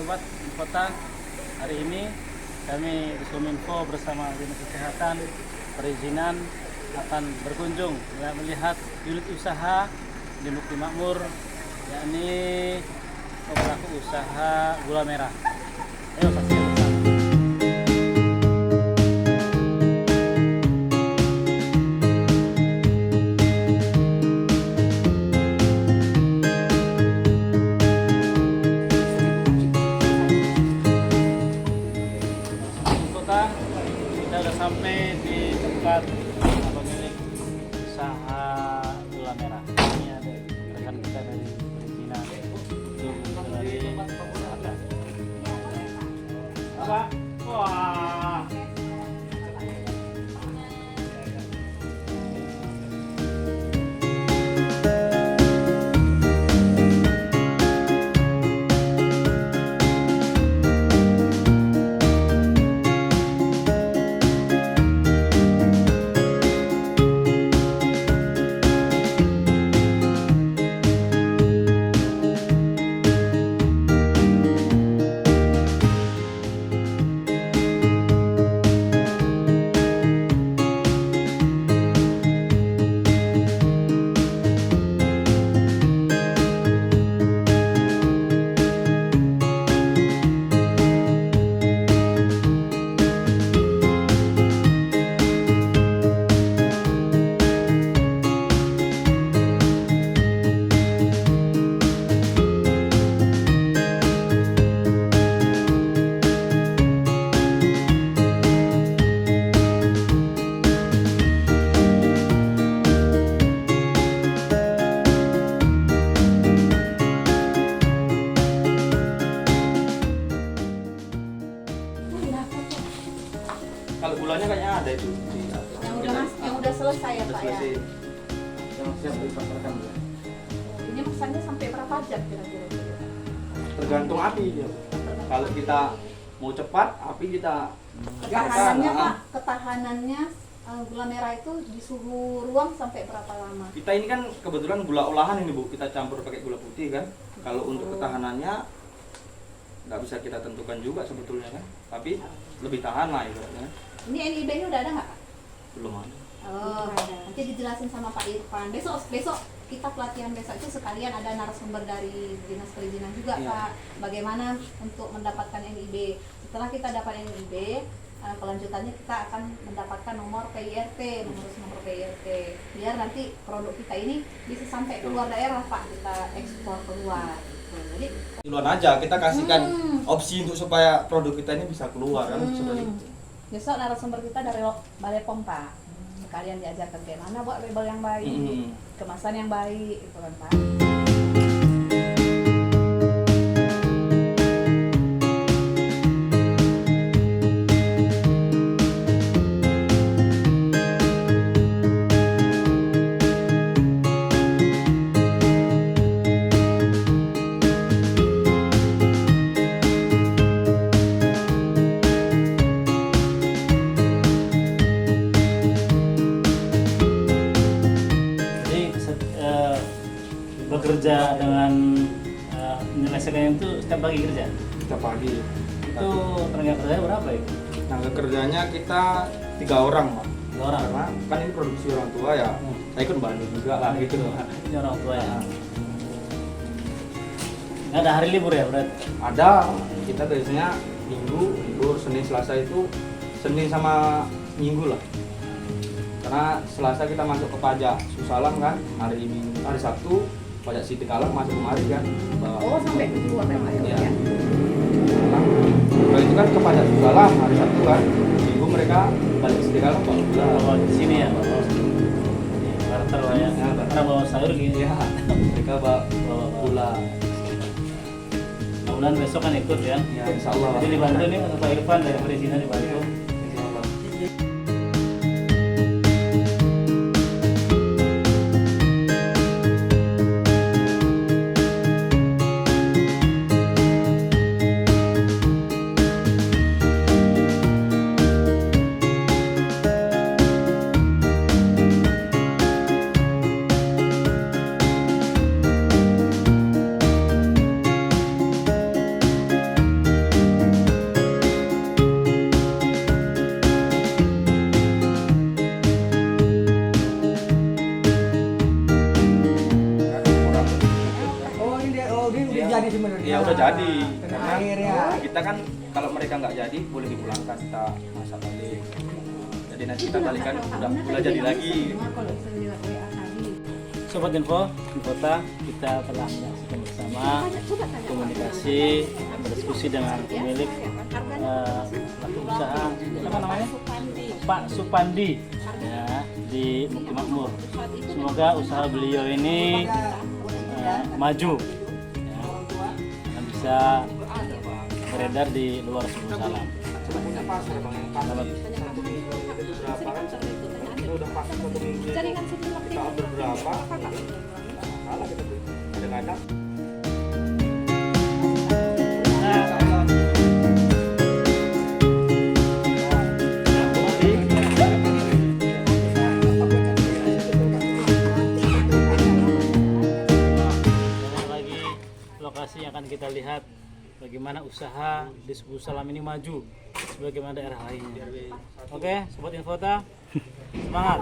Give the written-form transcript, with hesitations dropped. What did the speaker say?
Sobat Kota. Hari ini kami di Kominfo bersama Dinas Kesehatan perizinan akan berkunjung melihat unit usaha di Mukti Makmur, yakni pelaku usaha gula merah. Ayo saksikan bersama. Kita sudah sampai di tempat pemilik usaha gula merah. Ini ada rekan kita dari perizinan dari ada. Apa? Wah. Kalau gulanya kayaknya ada itu yang udah selesai ya udah Pak ya. selesai. Yang siap dipasarkan ya. Ini pesannya sampai berapa jam kira-kira? Tergantung api ya. Kalau kita mau cepat, api kita Ketahanannya tekan. Pak, ketahanannya gula merah itu di suhu ruang sampai berapa lama? Kita ini kan kebetulan gula olahan ini Bu, kita campur pakai gula putih kan. Kalau untuk ketahanannya nggak bisa kita tentukan juga sebetulnya kan, tapi lebih tahan lah ibaratnya. Ini NIB-nya udah ada nggak Pak? Belum ada. Oh, nanti dijelasin sama Pak Irfan. Besok kita pelatihan besok itu sekalian ada narasumber dari Dinas Perizinan juga Iya. Pak. Bagaimana untuk mendapatkan NIB? Setelah kita dapat NIB, kelanjutannya kita akan mendapatkan nomor PIRT, mengurus nomor PIRT. Biar nanti produk kita ini bisa sampai keluar daerah Pak, kita ekspor keluar. Jadi Duluan aja kita kasihkan opsi untuk supaya produk kita ini bisa keluar kan seperti itu. besok narasumber kita dari Balai POM Pak. Sekalian diajarkan bagaimana buat label yang baik, kemasan yang baik, itu kan Pak. Bekerja dengan menyelesaikan itu setiap pagi kerja. Kita pagi. Itu tenaga kerjanya berapa ya? Tenaga kerjanya kita 3 orang Pak. 2 orang. Karena kan ini produksi orang tua ya. Saya ikut bantu juga lah gitu. Ini orang tua ya. Nggak ada hari libur ya berarti? Ada, kita biasanya Minggu, libur, Senin, Selasa itu Senin sama Minggu lah. Karena Selasa kita masuk ke pajak Susalam kan, hari Sabtu pajak Siti Kalang masuk kemari kan. Oh, sampai ke luar ya Pak Iya. ya? Kalau itu kan ke pajak Susalam hari Sabtu kan, Minggu mereka balik ke Siti Kalang bawa pulang. Kalau di sini ya, barter lah ya. Ya, barter. Karena bawa sayur gini Ya, mereka bawa pulang. Mudah-mudahan besok kan ikut ya. Ya, insya Allah. Jadi dibantu nih Pak Irfan dari perizinan dibantu. Insya Allah. ya udah jadi. Karena kita kan kalau mereka nggak jadi boleh dipulangkan, kita masak balik. Jadi nanti kita balikan udah jadi lagi. Sobat Infota, kita telah menyaksikan bersama komunikasi dan berdiskusi dengan pemilik pelaku usaha, apa namanya? Pak Supandi ya, di Mukti Makmur. Semoga usaha beliau ini maju ya, dan bisa beredar di luar Salam. Punya pasar bang, yang pasar satu minggu itu berapa kan? Kita udah pasang 1 minggu. Kita order berapa? Salah kita beli. Kadang-kadang. Lokasi yang akan kita lihat bagaimana usaha di Suku Salam ini maju sebagaimana daerah lainnya. Oke, Sobat Infota, semangat!